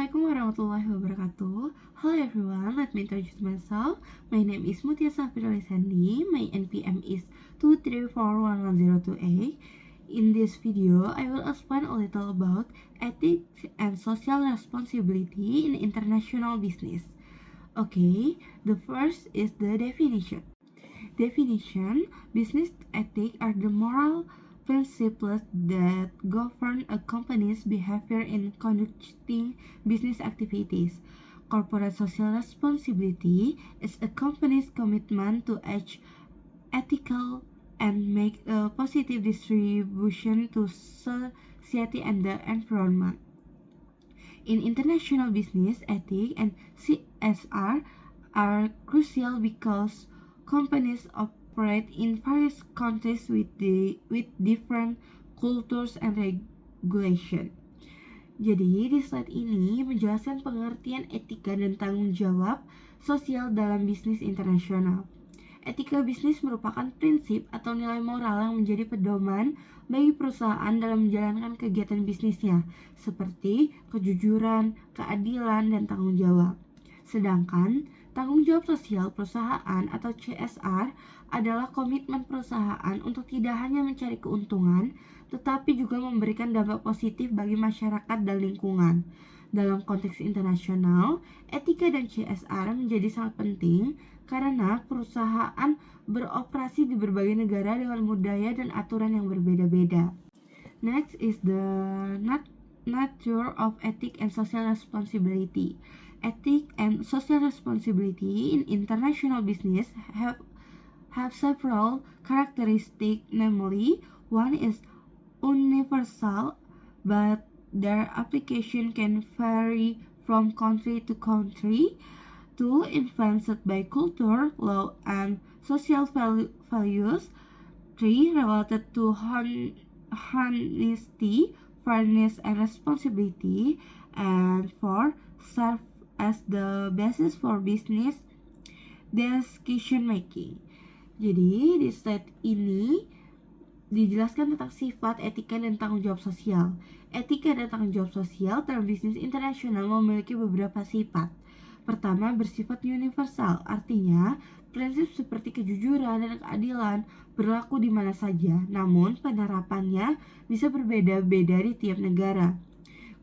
Assalamualaikum warahmatullahi wabarakatuh. Hello everyone, let me introduce myself. My name is Mutia Safirali Sandi. My NPM is 2341102A. In this video, I will explain a little about ethics and social responsibility in international business. Okay, the first is the definition. Business ethics are the moral principles that govern a company's behavior in conducting business activities. Corporate social responsibility is a company's commitment to act ethical and make a positive distribution to society and the environment. In international business, ethics and CSR are crucial because companies operate in various countries with different cultures and regulation. Jadi di slide ini menjelaskan pengertian etika dan tanggung jawab sosial dalam bisnis internasional. Etika bisnis merupakan prinsip atau nilai moral yang menjadi pedoman bagi perusahaan dalam menjalankan kegiatan bisnisnya, seperti kejujuran, keadilan, dan tanggung jawab. Sedangkan tanggung jawab sosial perusahaan atau CSR adalah komitmen perusahaan untuk tidak hanya mencari keuntungan, tetapi juga memberikan dampak positif bagi masyarakat dan lingkungan. Dalam konteks internasional, etika dan CSR menjadi sangat penting karena perusahaan beroperasi di berbagai negara dengan budaya dan aturan yang berbeda-beda. Next is the nature of ethics and social responsibility. Ethics and social responsibility in international business have several characteristics, namely, one is universal, but their application can vary from country to country. 2. Influenced by culture, law, and social values. 3. Related to honesty, fairness, and responsibility. And 4. Serve as the basis for business decision making. Jadi di slide ini dijelaskan tentang sifat etika dan tanggung jawab sosial. Etika dan tanggung jawab sosial dalam bisnis internasional memiliki beberapa sifat. Pertama, bersifat universal, artinya prinsip seperti kejujuran dan keadilan berlaku di mana saja, namun penerapannya bisa berbeda-beda di tiap negara.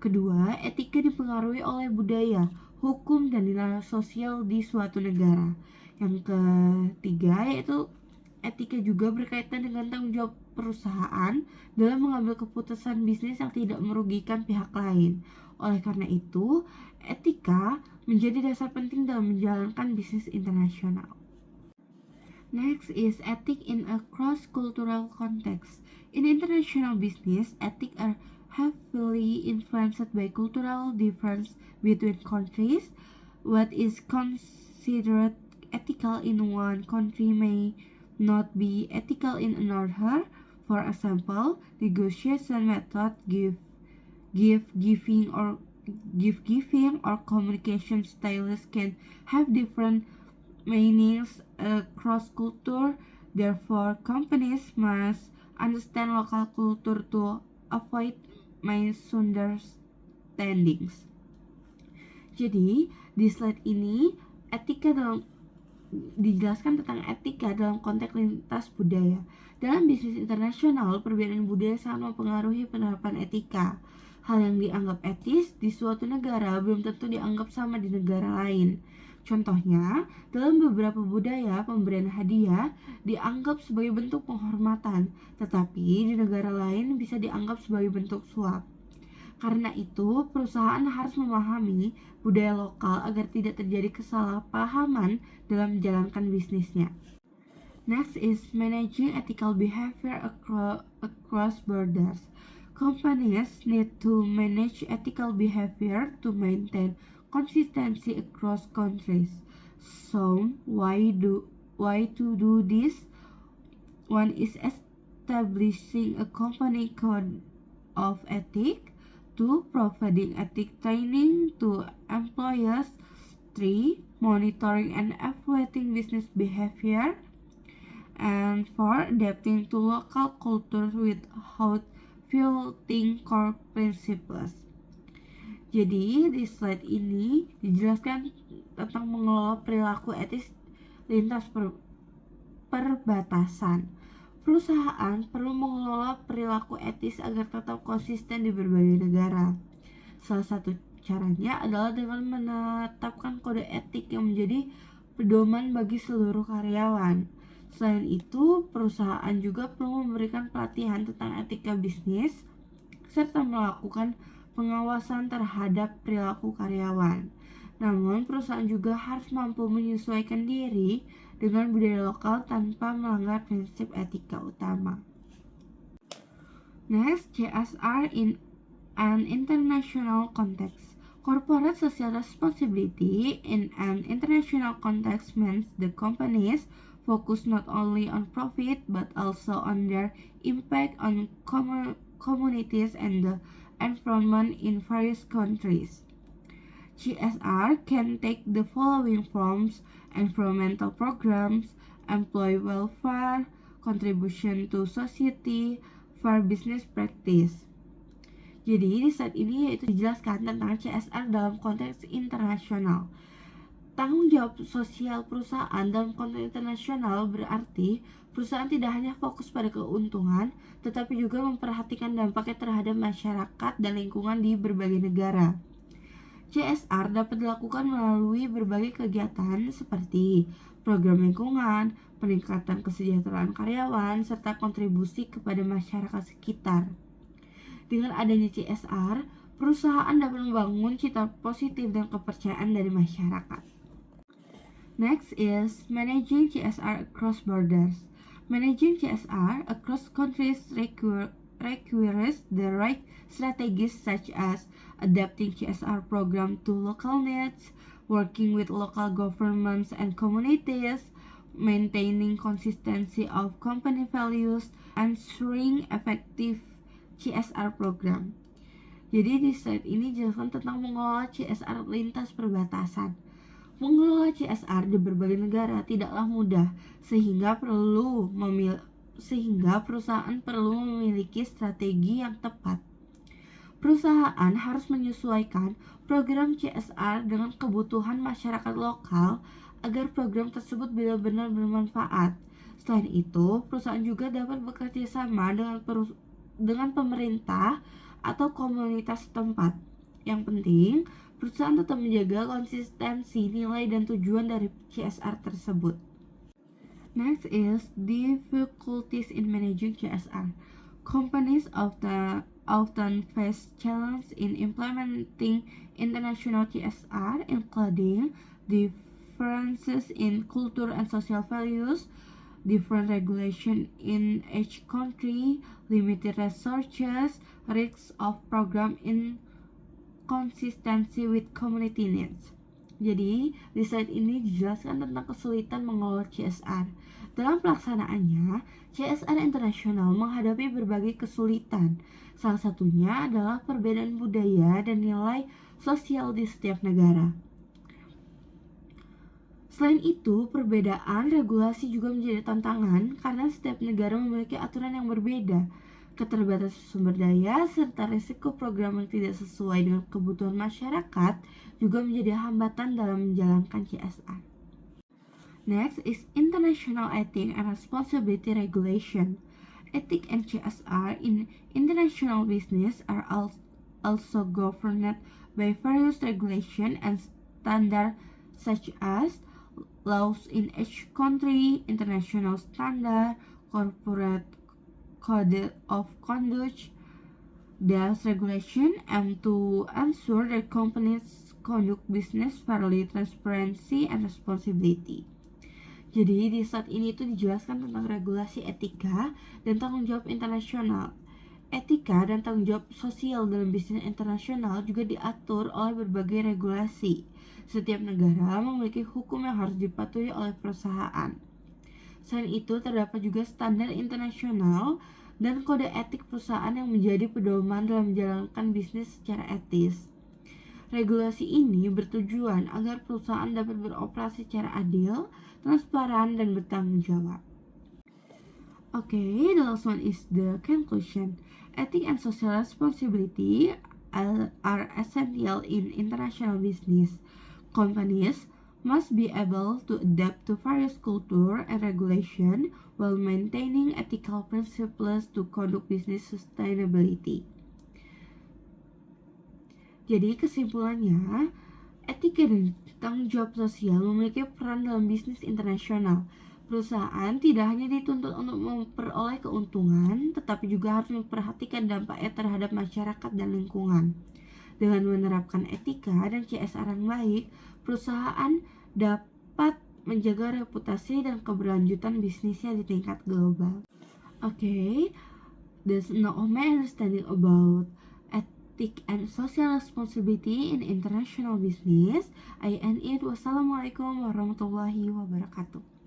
Kedua, etika dipengaruhi oleh budaya, hukum, dan nilai sosial di suatu negara. Yang ketiga, yaitu etika juga berkaitan dengan tanggung jawab perusahaan dalam mengambil keputusan bisnis yang tidak merugikan pihak lain. Oleh karena itu, etika menjadi dasar penting dalam menjalankan bisnis internasional. Next is ethics in a cross-cultural context. In international business, ethics are heavily influenced by cultural difference between countries. What is considered ethical in one country may not be ethical in another. For example, negotiation method, giving or communication styles can have different meanings across culture. Therefore, companies must understand local culture to avoid misunderstandings. Jadi, di slide ini dijelaskan tentang etika dalam konteks lintas budaya. Dalam bisnis internasional, perbedaan budaya sangat mempengaruhi penerapan etika. Hal yang dianggap etis di suatu negara belum tentu dianggap sama di negara lain. Contohnya, dalam beberapa budaya, pemberian hadiah dianggap sebagai bentuk penghormatan, tetapi di negara lain bisa dianggap sebagai bentuk suap. Karena itu, perusahaan harus memahami budaya lokal agar tidak terjadi kesalahpahaman dalam menjalankan bisnisnya. Next is managing ethical behavior across borders. Companies need to manage ethical behavior to maintain consistency across countries. So, why to do this? One is establishing a company code of ethics. 2. Providing ethics training to employees. 3. Monitoring and evaluating business behavior. And 4. Adapting to local culture without violating core principles. Jadi di slide ini dijelaskan tentang mengelola perilaku etis lintas perbatasan. Perusahaan perlu mengelola perilaku etis agar tetap konsisten di berbagai negara. Salah satu caranya adalah dengan menetapkan kode etik yang menjadi pedoman bagi seluruh karyawan. Selain itu, perusahaan juga perlu memberikan pelatihan tentang etika bisnis serta melakukan pengawasan terhadap perilaku karyawan. Namun, perusahaan juga harus mampu menyesuaikan diri dengan budaya lokal tanpa melanggar prinsip etika utama. Next, CSR in an international context. Corporate social responsibility in an international context means the companies focus not only on profit but also on their impact on communities and the environment in various countries. CSR can take the following forms: environmental programs, employee welfare, contribution to society, fair business practice. Jadi di slide ini yaitu dijelaskan tentang CSR dalam konteks internasional. Tanggung jawab sosial perusahaan dalam konteks internasional berarti perusahaan tidak hanya fokus pada keuntungan, tetapi juga memperhatikan dampaknya terhadap masyarakat dan lingkungan di berbagai negara. CSR dapat dilakukan melalui berbagai kegiatan seperti program lingkungan, peningkatan kesejahteraan karyawan, serta kontribusi kepada masyarakat sekitar. Dengan adanya CSR, perusahaan dapat membangun citra positif dan kepercayaan dari masyarakat. Next is managing CSR across borders. Managing CSR across countries requires the right strategies such as adapting CSR program to local needs, working with local governments and communities, maintaining consistency of company values, and ensuring effective CSR program. Jadi di slide ini jelaskan tentang mengelola CSR lintas perbatasan. Mengelola CSR di berbagai negara tidaklah mudah, sehingga perusahaan perlu memiliki strategi yang tepat. Perusahaan harus menyesuaikan program CSR dengan kebutuhan masyarakat lokal agar program tersebut benar-benar bermanfaat. Selain itu, perusahaan juga dapat bekerja sama dengan pemerintah atau komunitas setempat. Yang penting, perusahaan tetap menjaga konsistensi nilai dan tujuan dari CSR tersebut. Next is difficulties in managing CSR. Companies often face challenges in implementing international CSR, including differences in culture and social values, different regulation in each country, limited resources, risks of program inconsistency with community needs. Jadi, di slide ini dijelaskan tentang kesulitan mengelola CSR. Dalam pelaksanaannya, CSR internasional menghadapi berbagai kesulitan. Salah satunya adalah perbedaan budaya dan nilai sosial di setiap negara. Selain itu, perbedaan regulasi juga menjadi tantangan karena setiap negara memiliki aturan yang berbeda. Keterbatasan sumber daya serta risiko program yang tidak sesuai dengan kebutuhan masyarakat juga menjadi hambatan dalam menjalankan CSR. Next is International Ethics and Responsibility Regulation. Ethics and CSR in international business are also governed by various regulations and standards such as laws in each country, international standard, corporate code of conduct. These regulations aim to ensure that companies conduct business fairly, transparency, and responsibility. Jadi di slide ini tuh dijelaskan tentang regulasi etika dan tanggung jawab internasional. Etika dan tanggung jawab sosial dalam bisnis internasional juga diatur oleh berbagai regulasi. Setiap negara memiliki hukum yang harus dipatuhi oleh perusahaan. Selain itu, terdapat juga standar internasional dan kode etik perusahaan yang menjadi pedoman dalam menjalankan bisnis secara etis. Regulasi ini bertujuan agar perusahaan dapat beroperasi secara adil, transparan, dan bertanggung jawab. Okay, the last one is the conclusion. Ethics and social responsibility are essential in international business. Companies must be able to adapt to various culture and regulation while maintaining ethical principles to conduct business sustainability. Jadi kesimpulannya, etika dan tanggung jawab sosial memiliki peran dalam bisnis internasional. Perusahaan tidak hanya dituntut untuk memperoleh keuntungan, tetapi juga harus memperhatikan dampaknya terhadap masyarakat dan lingkungan. Dengan menerapkan etika dan CSR yang baik, perusahaan dapat menjaga reputasi dan keberlanjutan bisnisnya di tingkat global. Okay, that's now my understanding about ethic and social responsibility in international business. I end it. Wassalamualaikum warahmatullahi wabarakatuh.